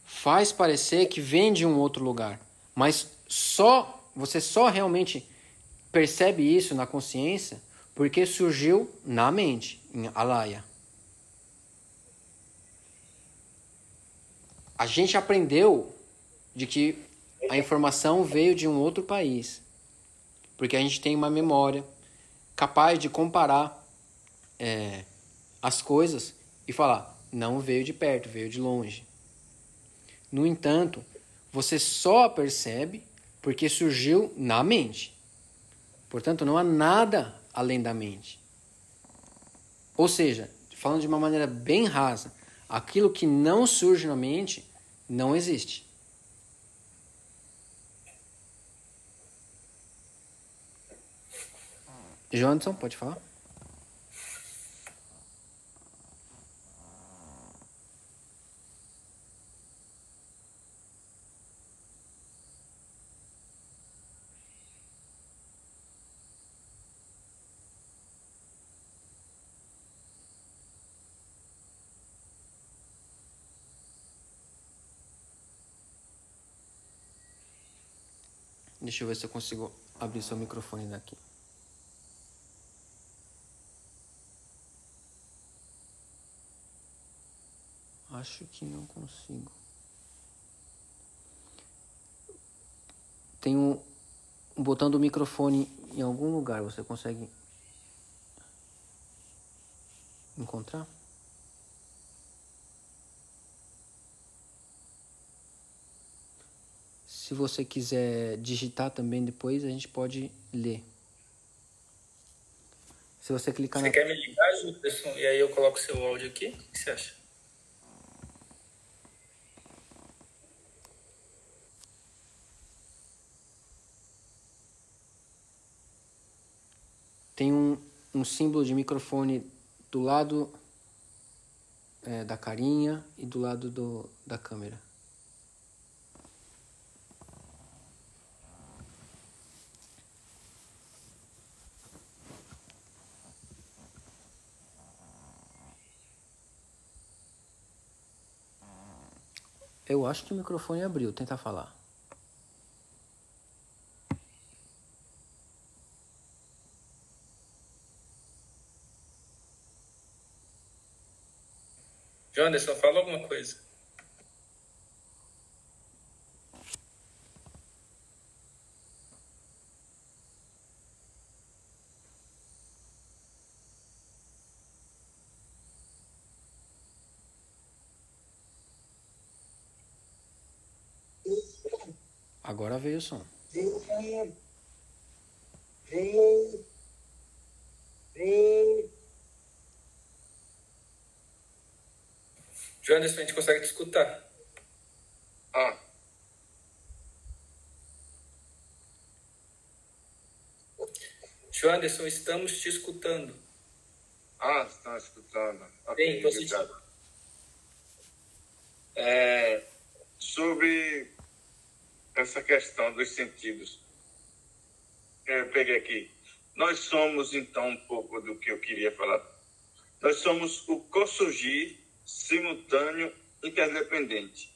faz parecer que vem de um outro lugar, mas você só realmente percebe isso na consciência porque surgiu na mente, em alaya. A gente aprendeu de que a informação veio de um outro país, porque a gente tem uma memória capaz de comparar as coisas e falar, não veio de perto, veio de longe. No entanto, você só percebe porque surgiu na mente. Portanto, não há nada além da mente. Ou seja, falando de uma maneira bem rasa, aquilo que não surge na mente não existe. Johnson, pode falar? Deixa eu ver se eu consigo abrir seu microfone daqui. Acho que não consigo. Tem um botão do microfone em algum lugar. Você consegue encontrar? Se você quiser digitar também depois, a gente pode ler. Se você clicar Você quer me ligar, Júlio? E aí eu coloco seu áudio aqui? O que você acha? Tem um símbolo de microfone do lado da carinha e do lado da câmera. Eu acho que o microfone abriu. Tenta falar. Janderson, fala alguma coisa. Agora veio o som. Janderson, a gente consegue te escutar. Janderson, estamos te escutando. Estão escutando. Bem, então obrigado. Sobre essa questão dos sentidos, eu peguei aqui. Nós somos, então, um pouco do que eu queria falar. Nós somos o co-surgir simultâneo interdependente.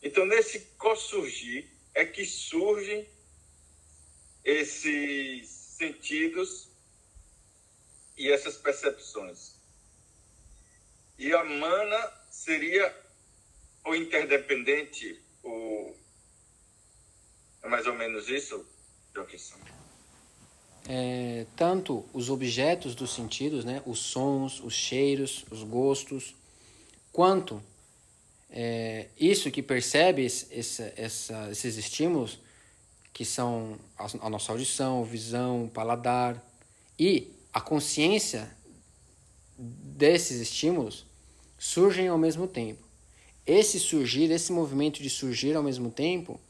Então, nesse co-surgir é que surgem esses sentidos e essas percepções. E a mana seria o interdependente, é mais ou menos isso, Joaquim? Tanto os objetos dos sentidos, né, os sons, os cheiros, os gostos, quanto isso que percebe esses estímulos, que são a nossa audição, visão, paladar, e a consciência desses estímulos surgem ao mesmo tempo. Esse movimento de surgir ao mesmo tempo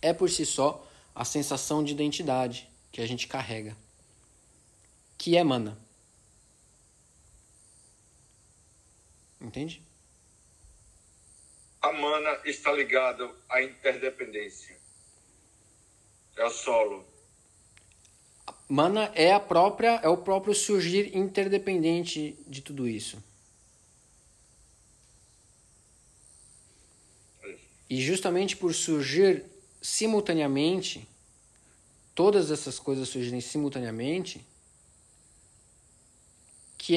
é por si só a sensação de identidade que a gente carrega, que é mana. Entende? A mana está ligada à interdependência. É o solo. Mana é o próprio surgir interdependente de tudo isso. E justamente por surgir simultaneamente, todas essas coisas surgirem simultaneamente, que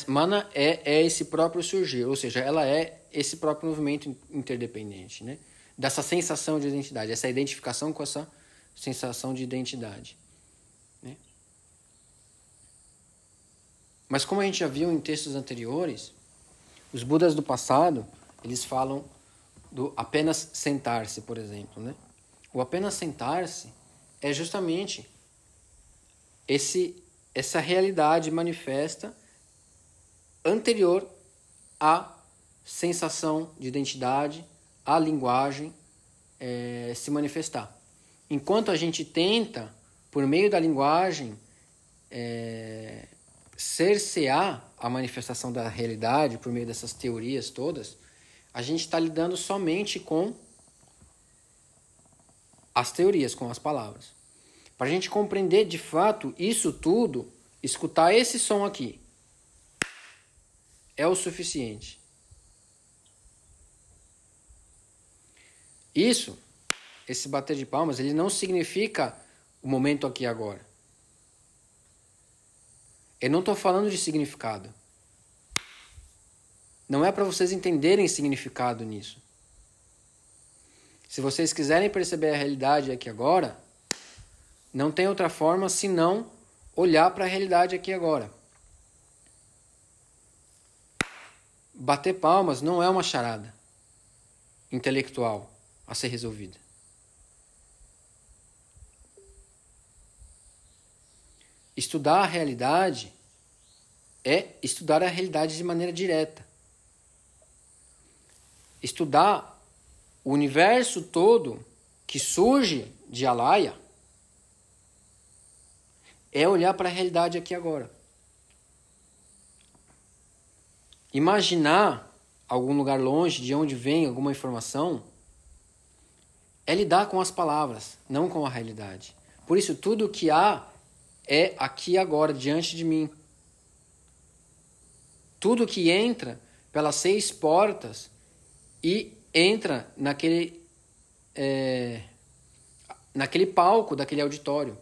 mana é esse próprio surgir, ou seja, ela é esse próprio movimento interdependente, né? Dessa sensação de identidade, essa identificação com essa sensação de identidade, né? Mas como a gente já viu em textos anteriores, os Budas do passado, eles falam do apenas sentar-se, por exemplo, né? O apenas sentar-se é justamente essa realidade manifesta anterior à sensação de identidade, à linguagem se manifestar. Enquanto a gente tenta, por meio da linguagem, cercear a manifestação da realidade, por meio dessas teorias todas, a gente está lidando somente com as teorias, com as palavras. Para a gente compreender de fato isso tudo, escutar esse som aqui é o suficiente. Esse bater de palmas, ele não significa o momento aqui e agora. Eu não estou falando de significado. Não é para vocês entenderem significado nisso. Se vocês quiserem perceber a realidade aqui e agora, não tem outra forma senão olhar para a realidade aqui e agora. Bater palmas não é uma charada intelectual a ser resolvida. Estudar a realidade é estudar a realidade de maneira direta. Estudar o universo todo que surge de Alaya é olhar para a realidade aqui e agora. Imaginar algum lugar longe de onde vem alguma informação é lidar com as palavras, não com a realidade. Por isso, tudo o que há é aqui e agora, diante de mim. Tudo que entra pelas 6 portas e entra naquele palco daquele auditório.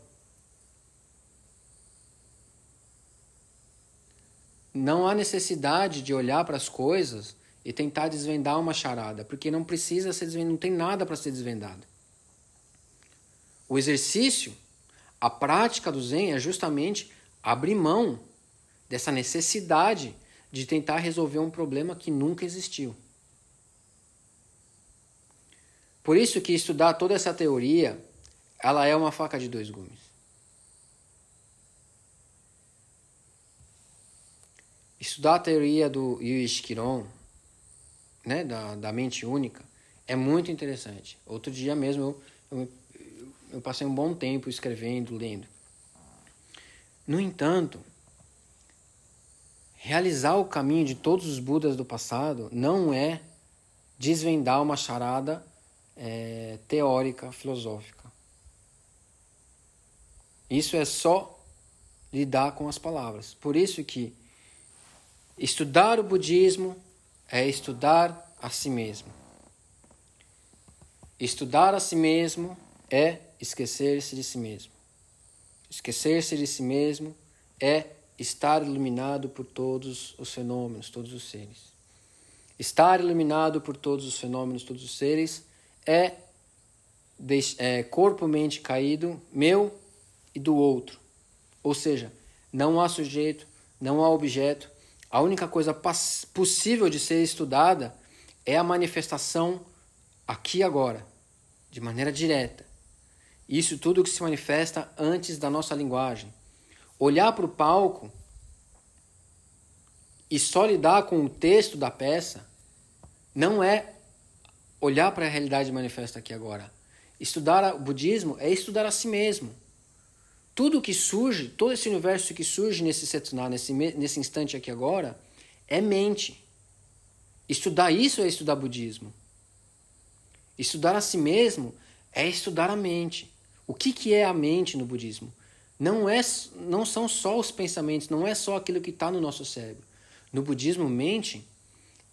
Não há necessidade de olhar para as coisas e tentar desvendar uma charada, porque não precisa ser desvendado, não tem nada para ser desvendado. O exercício, a prática do Zen é justamente abrir mão dessa necessidade de tentar resolver um problema que nunca existiu. Por isso que estudar toda essa teoria, ela é uma faca de 2 gumes. Estudar a teoria do Yuichi Kiron, né, da mente única, é muito interessante. Outro dia mesmo eu passei um bom tempo escrevendo, lendo. No entanto, realizar o caminho de todos os Budas do passado não é desvendar uma charada teórica, filosófica. Isso é só lidar com as palavras. Por isso que estudar o budismo é estudar a si mesmo. Estudar a si mesmo é esquecer-se de si mesmo. Esquecer-se de si mesmo é estar iluminado por todos os fenômenos, todos os seres. Estar iluminado por todos os fenômenos, todos os seres é corpo, mente caído, meu e do outro. Ou seja, não há sujeito, não há objeto. A única coisa possível de ser estudada é a manifestação aqui e agora, de maneira direta. Isso tudo que se manifesta antes da nossa linguagem. Olhar para o palco e só lidar com o texto da peça não é olhar para a realidade manifesta aqui agora. Estudar o budismo é estudar a si mesmo. Tudo que surge, todo esse universo que surge nesse Setsuná, nesse instante aqui agora, é mente. Estudar isso é estudar budismo. Estudar a si mesmo é estudar a mente. O que é a mente no budismo? Não são só os pensamentos, não é só aquilo que está no nosso cérebro. No budismo, mente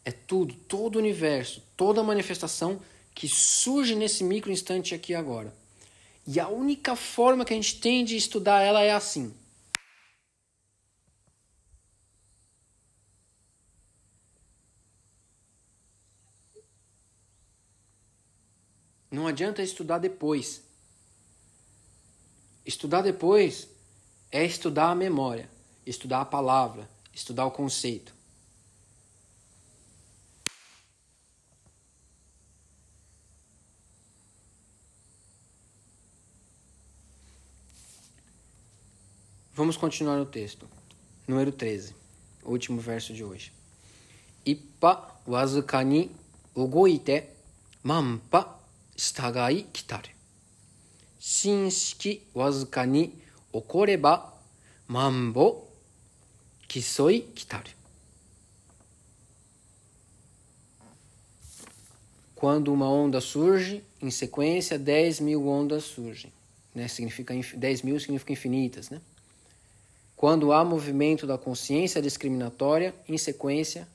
é tudo, todo o universo, toda a manifestação que surge nesse micro instante aqui agora. E a única forma que a gente tem de estudar ela é assim. Não adianta estudar depois. Estudar depois é estudar a memória, estudar a palavra, estudar o conceito. Vamos continuar no texto. Número 13, o último verso de hoje. Ippa wazuka ni ugoite manpa shitagai kitaru. Shinshiki wazuka ni okoreba manbo kisoi kitaru. Quando uma onda surge, em sequência, 10.000 ondas surgem. Né? 10.000 significa infinitas, né? Quando há movimento da consciência discriminatória, em sequência,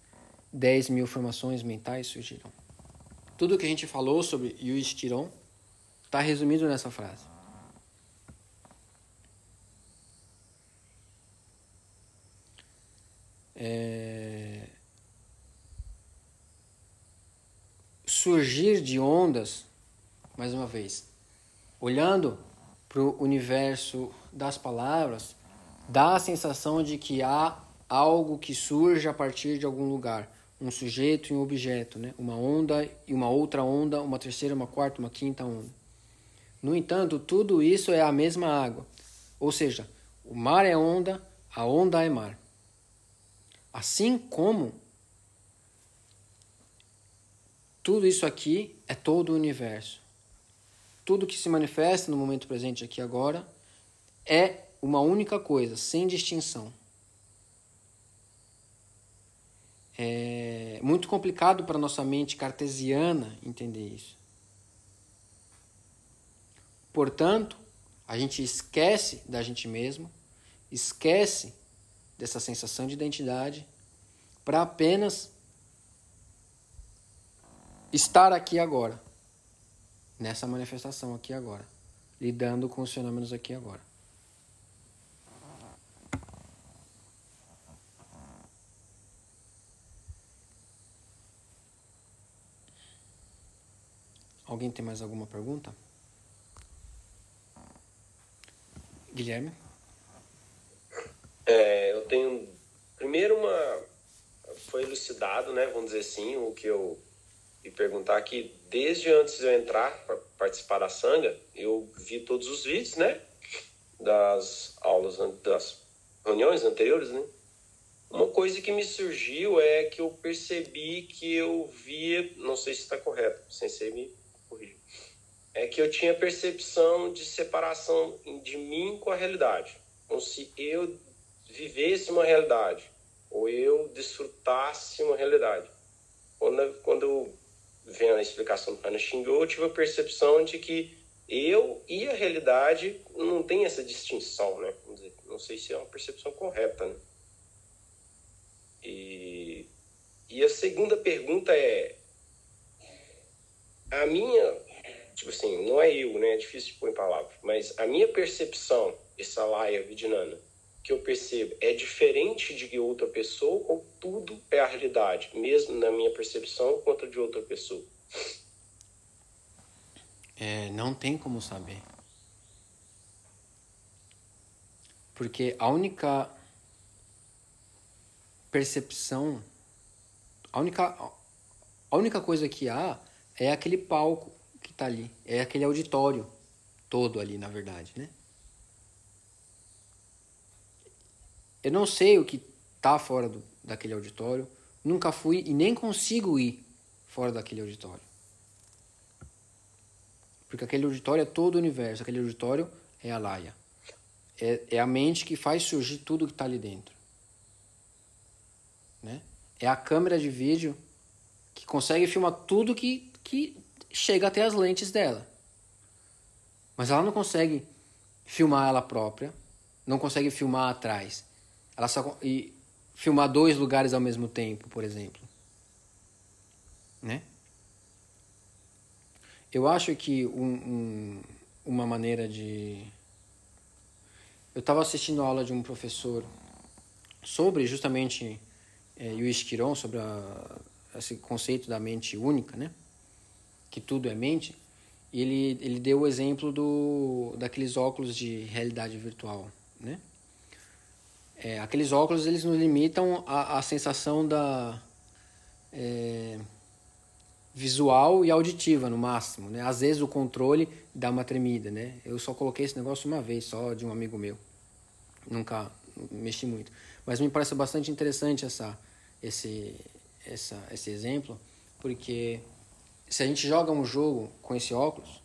10.000 formações mentais surgirão. Tudo o que a gente falou sobre Yuichiron está resumido nessa frase. Surgir de ondas, mais uma vez, olhando para o universo das palavras, dá a sensação de que há algo que surge a partir de algum lugar. Um sujeito e um objeto, né? Uma onda e uma outra onda, uma terceira, uma quarta, uma quinta onda. No entanto, tudo isso é a mesma água. Ou seja, o mar é onda, a onda é mar. Assim como tudo isso aqui é todo o universo. Tudo que se manifesta no momento presente aqui agora é uma única coisa, sem distinção. É muito complicado para a nossa mente cartesiana entender isso. Portanto, a gente esquece da gente mesmo, esquece dessa sensação de identidade para apenas estar aqui agora, nessa manifestação aqui agora, lidando com os fenômenos aqui agora. Alguém tem mais alguma pergunta? Guilherme? Eu tenho... Primeiro, foi elucidado, né, vamos dizer assim, o que eu ia perguntar aqui. Desde antes de eu entrar para participar da Sangha, eu vi todos os vídeos, né, das aulas, das reuniões anteriores, né. Uma coisa que me surgiu é que eu percebi que eu via, não sei se está correto, sem ser me corrigir, é que eu tinha percepção de separação de mim com a realidade. Como se eu vivesse uma realidade, ou eu desfrutasse uma realidade. Quando eu vendo a explicação do Hana Shingo, eu tive a percepção de que eu e a realidade não tem essa distinção, né? Vamos dizer, não sei se é uma percepção correta, né? E a segunda pergunta é... A minha... Tipo assim, não é eu, né? É difícil de pôr em palavras. Mas a minha percepção, essa Laya Vijnana, que eu percebo, é diferente de outra pessoa ou tudo é a realidade? Mesmo na minha percepção, quanto de outra pessoa? Não tem como saber. Porque a única percepção, a única coisa que há é aquele palco que está ali, é aquele auditório todo ali, na verdade, né? Eu não sei o que está fora daquele auditório, nunca fui e nem consigo ir fora daquele auditório. Porque aquele auditório é todo o universo, aquele auditório é a Alaya. É a mente que faz surgir tudo que está ali dentro. Né? É a câmera de vídeo que consegue filmar tudo que chega até as lentes dela. Mas ela não consegue filmar ela própria, não consegue filmar atrás. Ela só filmar 2 lugares ao mesmo tempo, por exemplo. Né? Eu acho que uma maneira de... Eu estava assistindo a aula de um professor sobre justamente Yuichi Quiron, sobre esse conceito da mente única, né? Que tudo é mente. E ele deu o exemplo daqueles óculos de realidade virtual, né? Aqueles óculos, eles nos limitam a sensação da visual e auditiva no máximo, né? Às vezes o controle dá uma tremida, né? Eu só coloquei esse negócio uma vez, só de um amigo meu. Nunca mexi muito. Mas me parece bastante interessante esse exemplo, porque se a gente joga um jogo com esse óculos,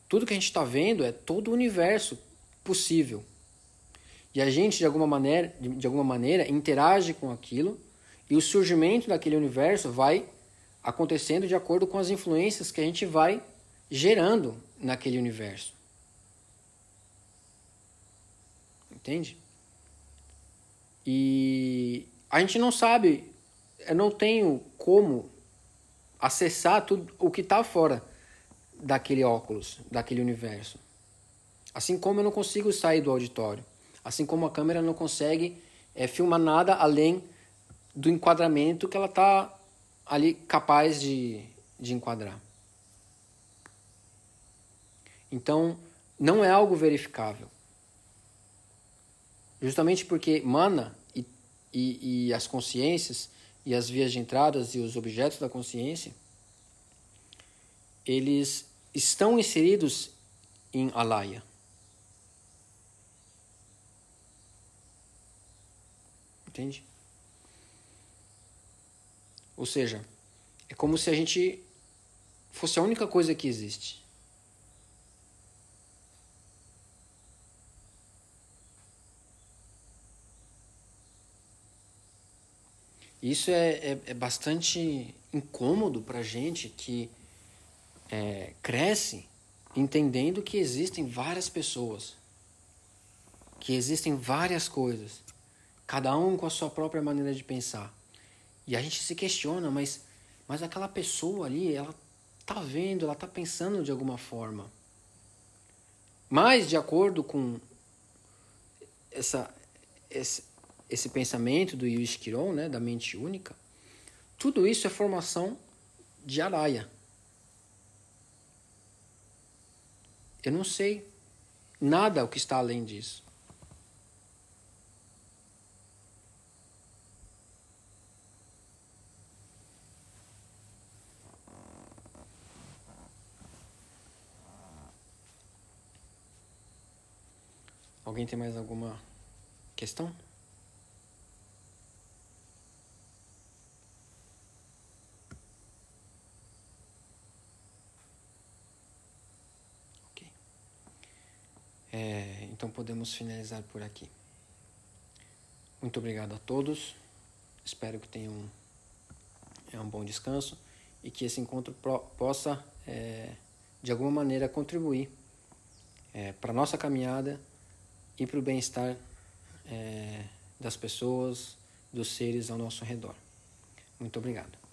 tudo que a gente está vendo é todo o universo possível. E a gente, de alguma maneira, interage com aquilo, e o surgimento daquele universo vai acontecendo de acordo com as influências que a gente vai gerando naquele universo. Entende? E a gente não sabe, eu não tenho como acessar tudo o que está fora daquele óculos, daquele universo. Assim como eu não consigo sair do auditório. Assim como a câmera não consegue filmar nada além do enquadramento que ela está ali capaz de enquadrar. Então, não é algo verificável. Justamente porque mana e as consciências e as vias de entradas e os objetos da consciência, eles estão inseridos em Alaya. Entende? Ou seja, é como se a gente fosse a única coisa que existe. Isso é bastante incômodo para a gente que cresce entendendo que existem várias pessoas, que existem várias coisas, cada um com a sua própria maneira de pensar. E a gente se questiona, mas aquela pessoa ali, ela está vendo, ela está pensando de alguma forma. Mas, de acordo com esse pensamento do Yuichi Quiron, né, da mente única, tudo isso é formação de Alaya. Eu não sei nada o que está além disso. Alguém tem mais alguma questão? Ok. Então podemos finalizar por aqui. Muito obrigado a todos. Espero que tenham um bom descanso e que esse encontro possa, de alguma maneira, contribuir para a nossa caminhada e para o bem-estar das pessoas, dos seres ao nosso redor. Muito obrigado.